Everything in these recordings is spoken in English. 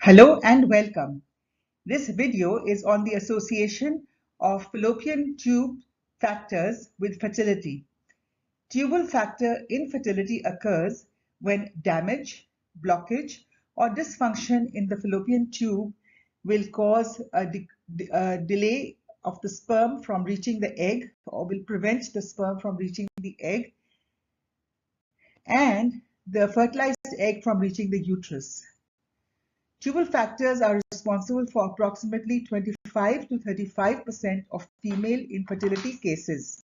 Hello and welcome. This video is on the association of fallopian tube factors with fertility. Tubal factor infertility occurs when damage, blockage, or dysfunction in the fallopian tube will cause a delay of the sperm from reaching the egg, or will prevent the sperm from reaching the egg, and the fertilized egg from reaching the uterus. Tubal factors are responsible for approximately 25 to 35% of female infertility cases.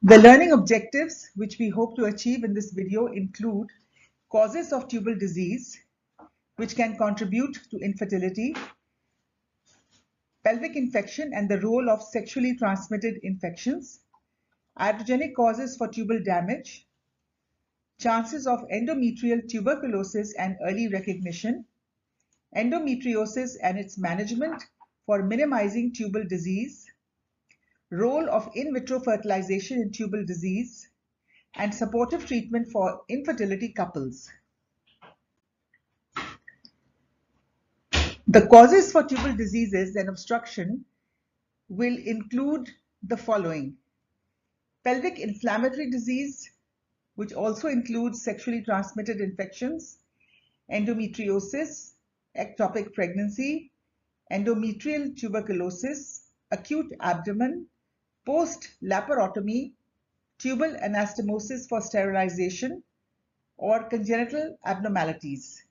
The learning objectives which we hope to achieve in this video include causes of tubal disease, which can contribute to infertility, pelvic infection and the role of sexually transmitted infections, iatrogenic causes for tubal damage, chances of endometrial tuberculosis and early recognition, endometriosis and its management for minimizing tubal disease, role of in vitro fertilization in tubal disease, and supportive treatment for infertility couples. The causes for tubal diseases and obstruction will include the following: pelvic inflammatory disease, which also includes sexually transmitted infections, endometriosis, ectopic pregnancy, endometrial tuberculosis, acute abdomen, post-laparotomy, tubal anastomosis for sterilization, or congenital abnormalities.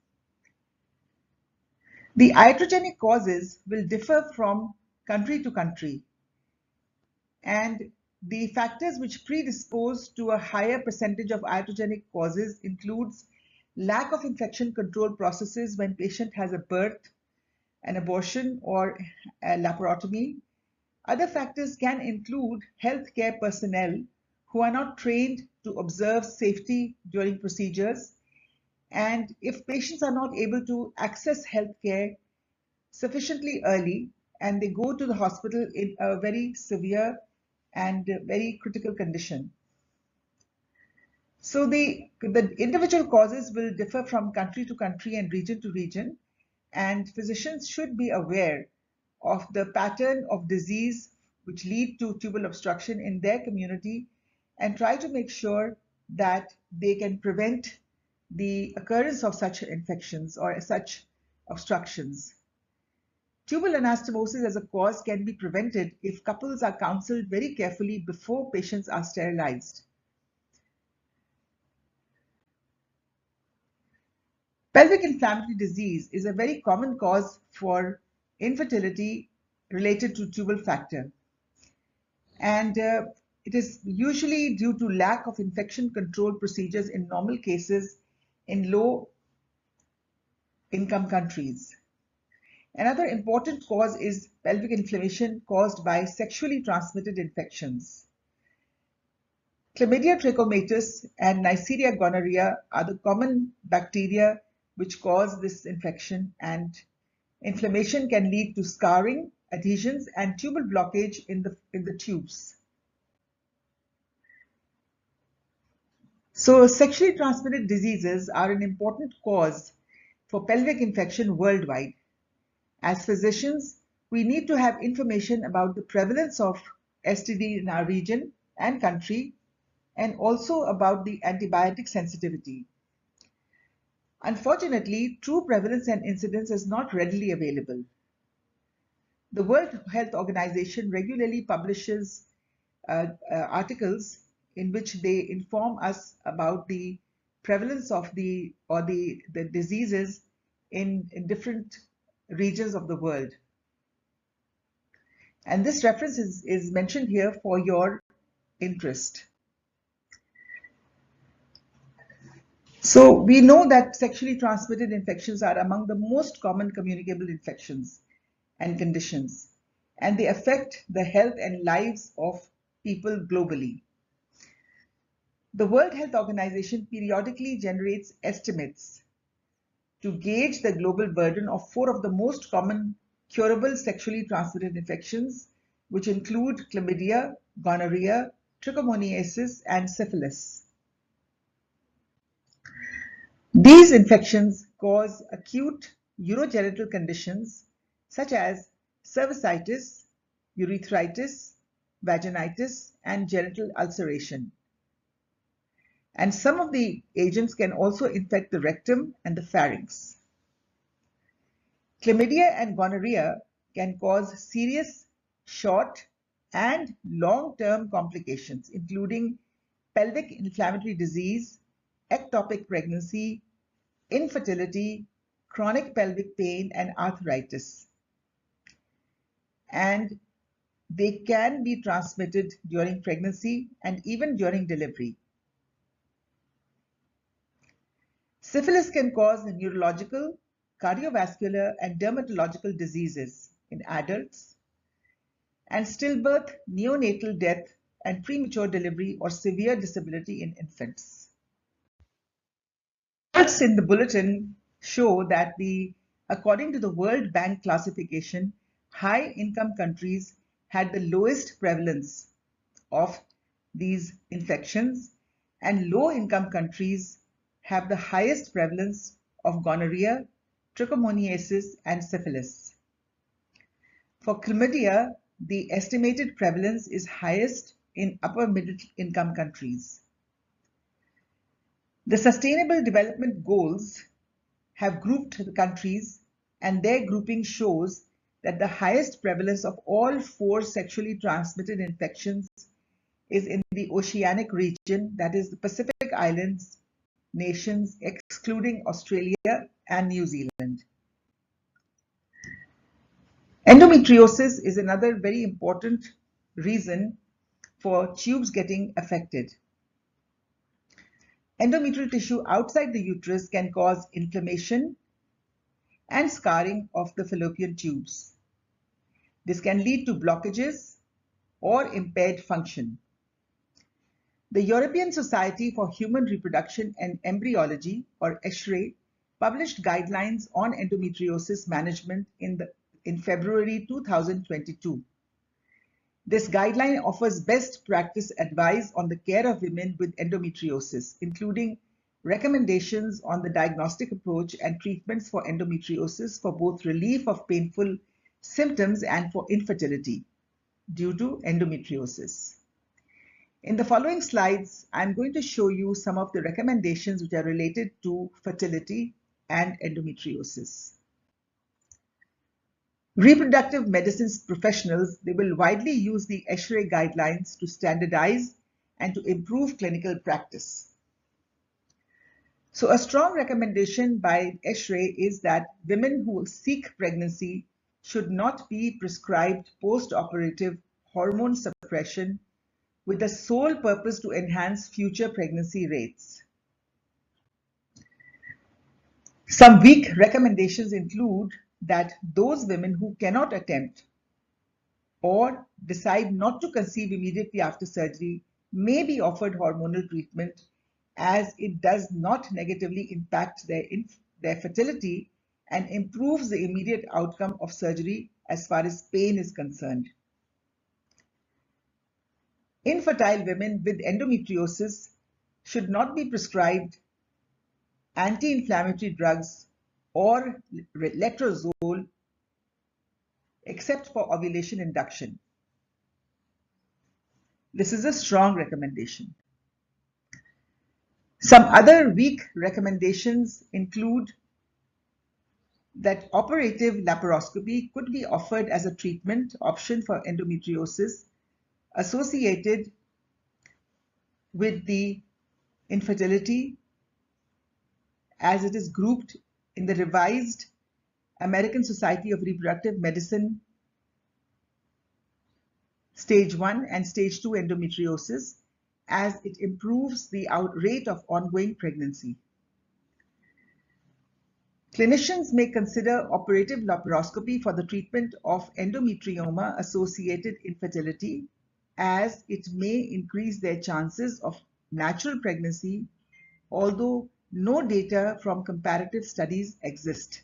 The iatrogenic causes will differ from country to country, and the factors which predispose to a higher percentage of iatrogenic causes includes lack of infection control processes when patient has a birth, an abortion, or a laparotomy. Other factors can include healthcare personnel who are not trained to observe safety during procedures, and if patients are not able to access healthcare sufficiently early and they go to the hospital in a very severe and very critical condition. So the individual causes will differ from country to country and region to region, and physicians should be aware of the pattern of disease which lead to tubal obstruction in their community and try to make sure that they can prevent the occurrence of such infections or such obstructions. Tubal anastomosis as a cause can be prevented if couples are counseled very carefully before patients are sterilized. Pelvic inflammatory disease is a very common cause for infertility related to tubal factor, and it is usually due to lack of infection control procedures in normal cases in low income countries. Another important cause is pelvic inflammation caused by sexually transmitted infections. Chlamydia trachomatis and Neisseria gonorrhoeae are the common bacteria which cause this infection, and inflammation can lead to scarring, adhesions, and tubal blockage in the tubes. So sexually transmitted diseases are an important cause for pelvic infection worldwide. As physicians, we need to have information about the prevalence of STD in our region and country, and also about the antibiotic sensitivity. Unfortunately, true prevalence and incidence is not readily available. The World Health Organization regularly publishes articles in which they inform us about the prevalence of the diseases in different regions of the world. And this reference is mentioned here for your interest. So we know that sexually transmitted infections are among the most common communicable infections and conditions, and they affect the health and lives of people globally. The World Health Organization periodically generates estimates to gauge the global burden of 4 of the most common curable sexually transmitted infections, which include chlamydia, gonorrhea, trichomoniasis, and syphilis. These infections cause acute urogenital conditions such as cervicitis, urethritis, vaginitis, and genital ulceration. And some of the agents can also infect the rectum and the pharynx. Chlamydia and gonorrhea can cause serious short and long-term complications, including pelvic inflammatory disease, ectopic pregnancy, infertility, chronic pelvic pain, and arthritis. And they can be transmitted during pregnancy and even during delivery. Syphilis can cause neurological, cardiovascular, and dermatological diseases in adults, and stillbirth, neonatal death, and premature delivery or severe disability in infants. Results in the bulletin show that according to the World Bank classification, high-income countries had the lowest prevalence of these infections, and low-income countries have the highest prevalence of gonorrhea, trachomatis, and syphilis. For chlamydia, the estimated prevalence is highest in upper middle income countries. The Sustainable Development Goals have grouped the countries, and their grouping shows that the highest prevalence of all 4 sexually transmitted infections is in the oceanic region, that is the Pacific Islands nations, excluding Australia and New Zealand. Endometriosis is another very important reason for tubes getting affected. Endometrial tissue outside the uterus can cause inflammation and scarring of the fallopian tubes. This can lead to blockages or impaired function. The European Society for Human Reproduction and Embryology, or ESHRE, published guidelines on endometriosis management in February 2022. This guideline offers best practice advice on the care of women with endometriosis, including recommendations on the diagnostic approach and treatments for endometriosis for both relief of painful symptoms and for infertility due to endometriosis. In the following slides, I'm going to show you some of the recommendations which are related to fertility and endometriosis. Reproductive medicine professionals, they will widely use the ESHRE guidelines to standardize and to improve clinical practice. So a strong recommendation by ESHRE is that women who seek pregnancy should not be prescribed post-operative hormone suppression with the sole purpose to enhance future pregnancy rates. Some weak recommendations include that those women who cannot attempt or decide not to conceive immediately after surgery may be offered hormonal treatment, as it does not negatively impact their fertility and improves the immediate outcome of surgery as far as pain is concerned. Infertile women with endometriosis should not be prescribed anti-inflammatory drugs or letrozole except for ovulation induction. This is a strong recommendation. Some other weak recommendations include that operative laparoscopy could be offered as a treatment option for endometriosis associated with the infertility, as it is grouped in the revised American Society of Reproductive Medicine Stage 1 and Stage 2 endometriosis, as it improves the rate of ongoing pregnancy. Clinicians may consider operative laparoscopy for the treatment of endometrioma-associated infertility, as it may increase their chances of natural pregnancy, although no data from comparative studies exist.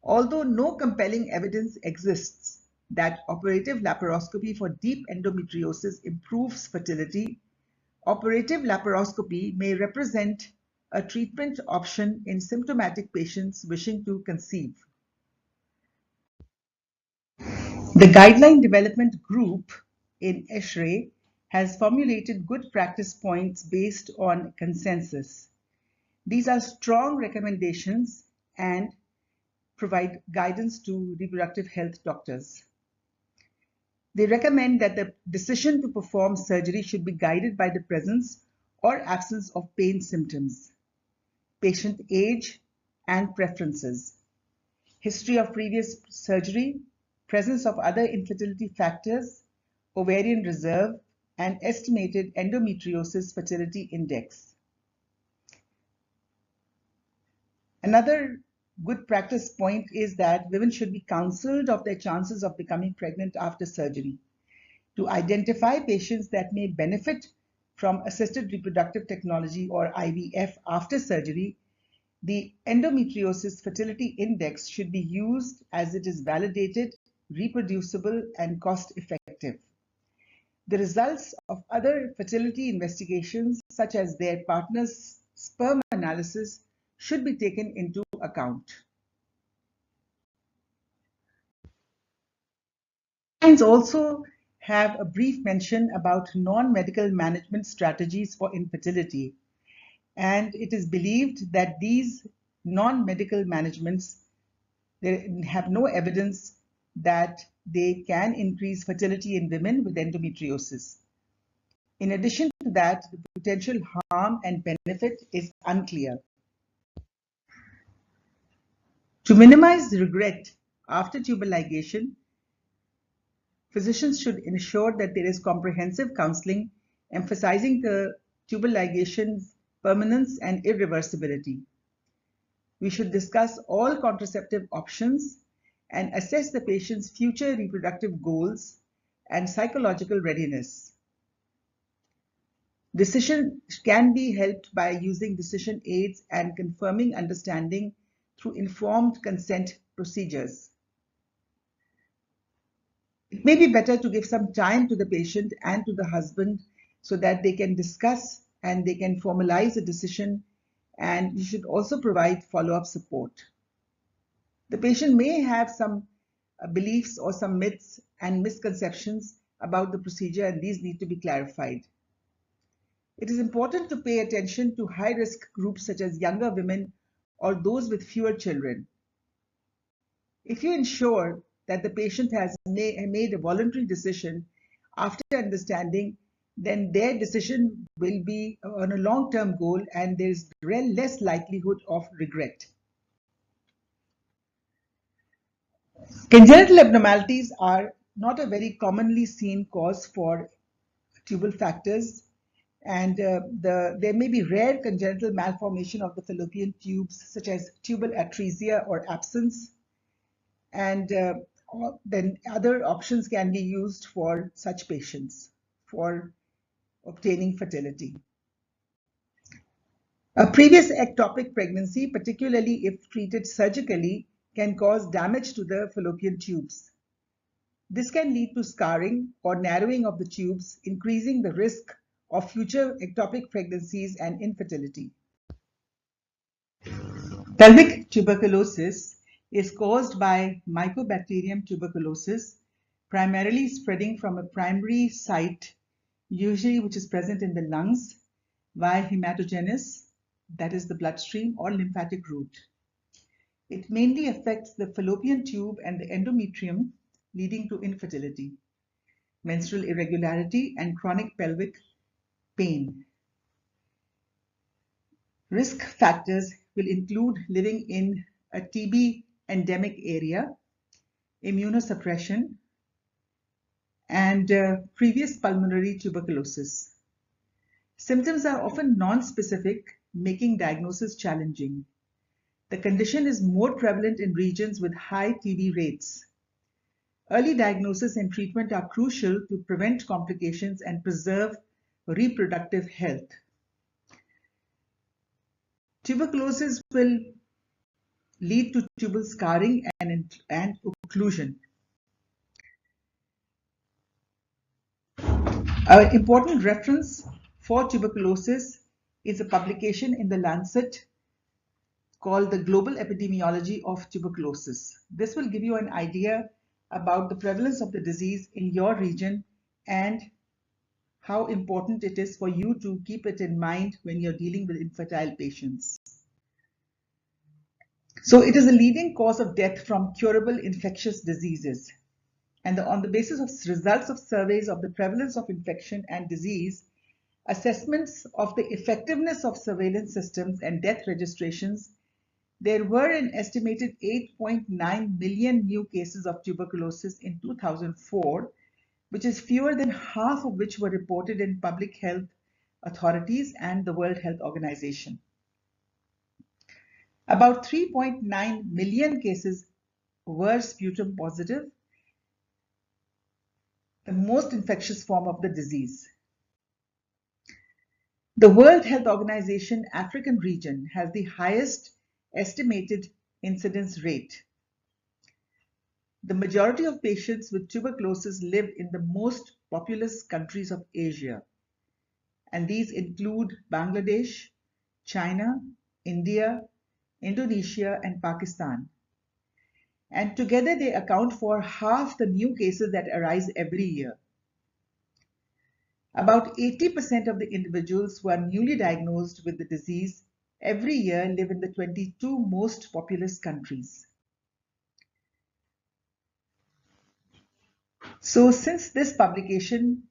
Although no compelling evidence exists that operative laparoscopy for deep endometriosis improves fertility, operative laparoscopy may represent a treatment option in symptomatic patients wishing to conceive. The Guideline Development Group in ESHRE has formulated good practice points based on consensus. These are strong recommendations and provide guidance to reproductive health doctors. They recommend that the decision to perform surgery should be guided by the presence or absence of pain symptoms, patient age and preferences, history of previous surgery, presence of other infertility factors, ovarian reserve, and estimated endometriosis fertility index. Another good practice point is that women should be counseled of their chances of becoming pregnant after surgery. To identify patients that may benefit from assisted reproductive technology or IVF after surgery, the endometriosis fertility index should be used as it is validated, reproducible, and cost-effective. The results of other fertility investigations, such as their partner's sperm analysis, should be taken into account. Guidelines also have a brief mention about non-medical management strategies for infertility, and it is believed that these non-medical managements, they have no evidence that they can increase fertility in women with endometriosis. In addition to that, the potential harm and benefit is unclear. To minimize regret after tubal ligation, physicians should ensure that there is comprehensive counseling emphasizing the tubal ligation's permanence and irreversibility. We should discuss all contraceptive options and assess the patient's future reproductive goals and psychological readiness. Decision can be helped by using decision aids and confirming understanding through informed consent procedures. It may be better to give some time to the patient and to the husband so that they can discuss and they can formalize a decision, and you should also provide follow-up support. The patient may have some beliefs or some myths and misconceptions about the procedure, and these need to be clarified. It is important to pay attention to high-risk groups such as younger women or those with fewer children. If you ensure that the patient has made a voluntary decision after understanding, then their decision will be on a long-term goal and there is less likelihood of regret. Congenital abnormalities are not a very commonly seen cause for tubal factors, and there may be rare congenital malformation of the fallopian tubes such as tubal atresia or absence, and then other options can be used for such patients for obtaining fertility. A previous ectopic pregnancy, particularly if treated surgically, can cause damage to the fallopian tubes. This can lead to scarring or narrowing of the tubes, increasing the risk of future ectopic pregnancies and infertility. Pelvic tuberculosis is caused by Mycobacterium tuberculosis, primarily spreading from a primary site, usually which is present in the lungs, via hematogenesis, that is the bloodstream, or lymphatic route. It mainly affects the fallopian tube and the endometrium, leading to infertility, menstrual irregularity, and chronic pelvic pain. Risk factors will include living in a TB endemic area, immunosuppression, and previous pulmonary tuberculosis. Symptoms are often non-specific, making diagnosis challenging. The condition is more prevalent in regions with high TB rates. Early diagnosis and treatment are crucial to prevent complications and preserve reproductive health. Tuberculosis will lead to tubal scarring and occlusion. An important reference for tuberculosis is a publication in the Lancet called the Global Epidemiology of Tuberculosis. This will give you an idea about the prevalence of the disease in your region and how important it is for you to keep it in mind when you're dealing with infertile patients. So it is a leading cause of death from curable infectious diseases. And on the basis of results of surveys of the prevalence of infection and disease, assessments of the effectiveness of surveillance systems and death registrations, there were an estimated 8.9 million new cases of tuberculosis in 2004, which is fewer than half of which were reported in public health authorities and the World Health Organization. About 3.9 million cases were sputum positive, the most infectious form of the disease. The World Health Organization African region has the highest estimated incidence rate. The majority of patients with tuberculosis live in the most populous countries of Asia, and these include Bangladesh, China, India, Indonesia, and Pakistan. And together they account for half the new cases that arise every year. About 80% of the individuals who are newly diagnosed with the disease every year live in the 22 most populous countries. So since this publication,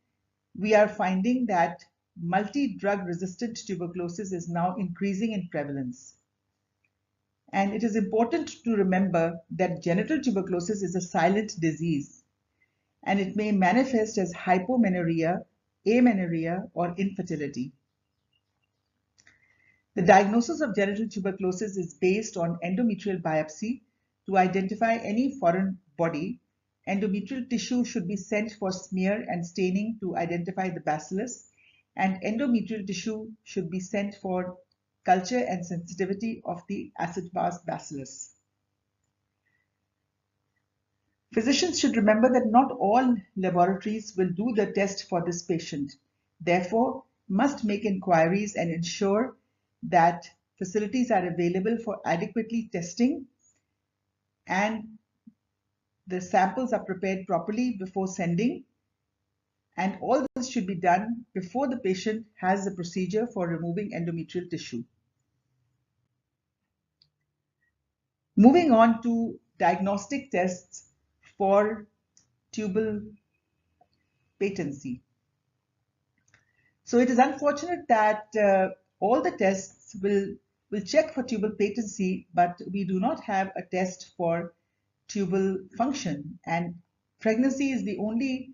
we are finding that multi-drug resistant tuberculosis is now increasing in prevalence. And it is important to remember that genital tuberculosis is a silent disease, and it may manifest as hypomenorrhea, amenorrhea, or infertility. The diagnosis of genital tuberculosis is based on endometrial biopsy to identify any foreign body. Endometrial tissue should be sent for smear and staining to identify the bacillus, and endometrial tissue should be sent for culture and sensitivity of the acid-fast bacillus. Physicians should remember that not all laboratories will do the test for this patient. Therefore, must make inquiries and ensure that facilities are available for adequately testing and the samples are prepared properly before sending, and all this should be done before the patient has the procedure for removing endometrial tissue. Moving on to diagnostic tests for tubal patency. So it is unfortunate that all the tests will check for tubal patency, but we do not have a test for tubal function, and pregnancy is the only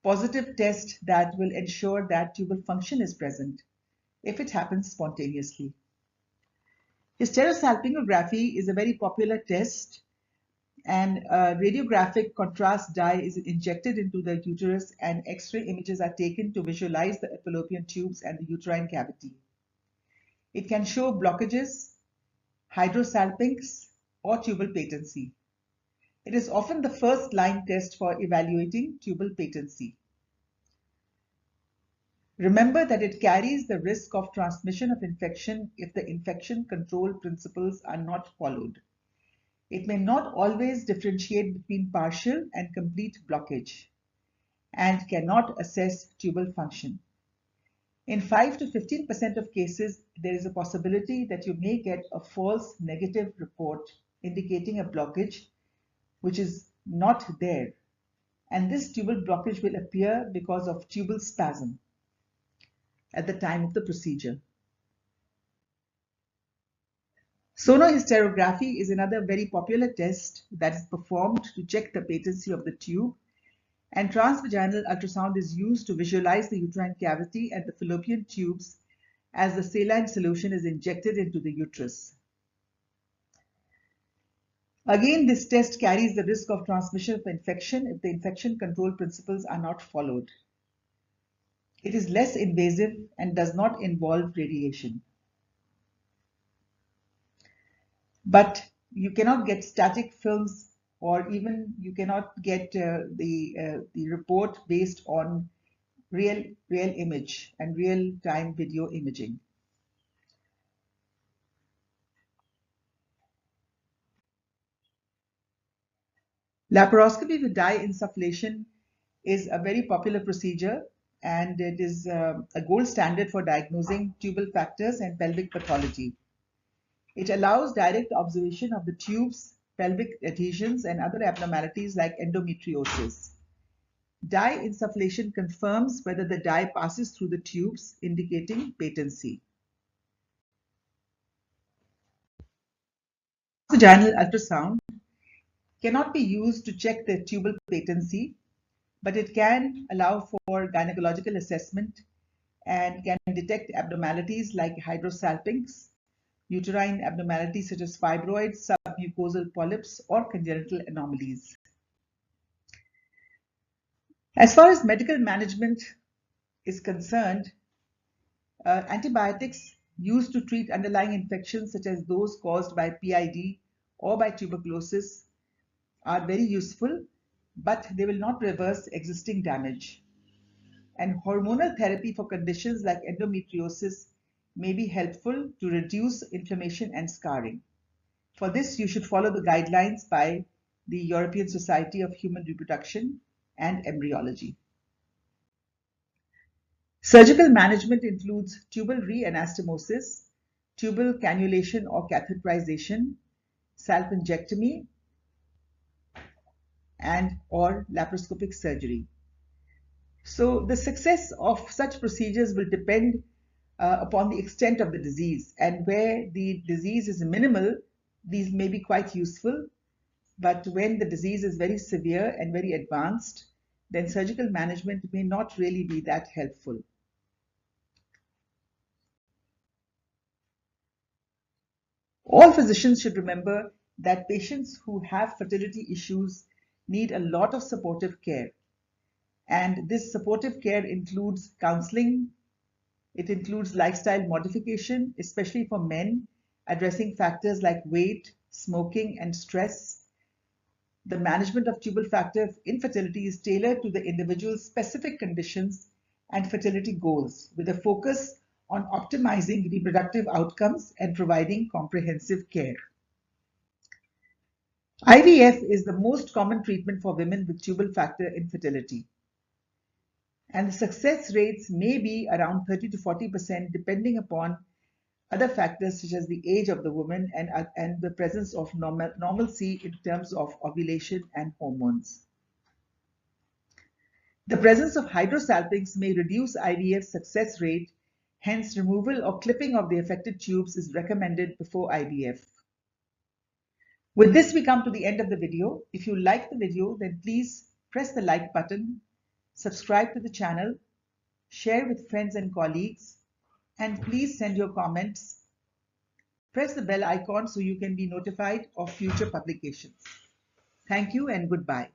positive test that will ensure that tubal function is present if it happens spontaneously. Hysterosalpingography is a very popular test, and a radiographic contrast dye is injected into the uterus and X-ray images are taken to visualize the fallopian tubes and the uterine cavity. It can show blockages, hydrosalpinx, or tubal patency. It is often the first line test for evaluating tubal patency. Remember that it carries the risk of transmission of infection if the infection control principles are not followed. It may not always differentiate between partial and complete blockage and cannot assess tubal function. In 5 to 15% of cases, there is a possibility that you may get a false negative report indicating a blockage which is not there, and this tubal blockage will appear because of tubal spasm at the time of the procedure. Sonohysterography is another very popular test that is performed to check the patency of the tube, and transvaginal ultrasound is used to visualize the uterine cavity and the fallopian tubes as the saline solution is injected into the uterus. Again, this test carries the risk of transmission of infection if the infection control principles are not followed. It is less invasive and does not involve radiation. But you cannot get static films, or even you cannot get the report based on real image and real-time video imaging. Laparoscopy with dye insufflation is a very popular procedure, and it is a gold standard for diagnosing tubal factors and pelvic pathology. It allows direct observation of the tubes, pelvic adhesions, and other abnormalities like endometriosis. Dye insufflation confirms whether the dye passes through the tubes, indicating patency. Vaginal ultrasound cannot be used to check the tubal patency, but it can allow for gynecological assessment and can detect abnormalities like hydrosalpinx, uterine abnormalities such as fibroids, submucosal polyps, or congenital anomalies. As far as medical management is concerned, antibiotics used to treat underlying infections such as those caused by PID or by tuberculosis are very useful, but they will not reverse existing damage. And hormonal therapy for conditions like endometriosis may be helpful to reduce inflammation and scarring. For this, you should follow the guidelines by the European Society of Human Reproduction and Embryology. Surgical management includes tubal reanastomosis, tubal cannulation or catheterization, salpingectomy, and or laparoscopic surgery. So the success of such procedures will depend upon the extent of the disease, and where the disease is minimal, these may be quite useful, but when the disease is very severe and very advanced, then surgical management may not really be that helpful. All physicians should remember that patients who have fertility issues need a lot of supportive care. And this supportive care includes counseling, it includes lifestyle modification, especially for men, addressing factors like weight, smoking, and stress. The management of tubal factor infertility is tailored to the individual's specific conditions and fertility goals, with a focus on optimizing reproductive outcomes and providing comprehensive care. IVF is the most common treatment for women with tubal factor infertility, and the success rates may be around 30 to 40% depending upon other factors such as the age of the woman and the presence of normalcy in terms of ovulation and hormones. The presence of hydrosalpinx may reduce IVF success rate, hence removal or clipping of the affected tubes is recommended before IVF. With this, we come to the end of the video. If you like the video, then please press the like button, subscribe to the channel, share with friends and colleagues, and please send your comments. Press the bell icon so you can be notified of future publications. Thank you and goodbye.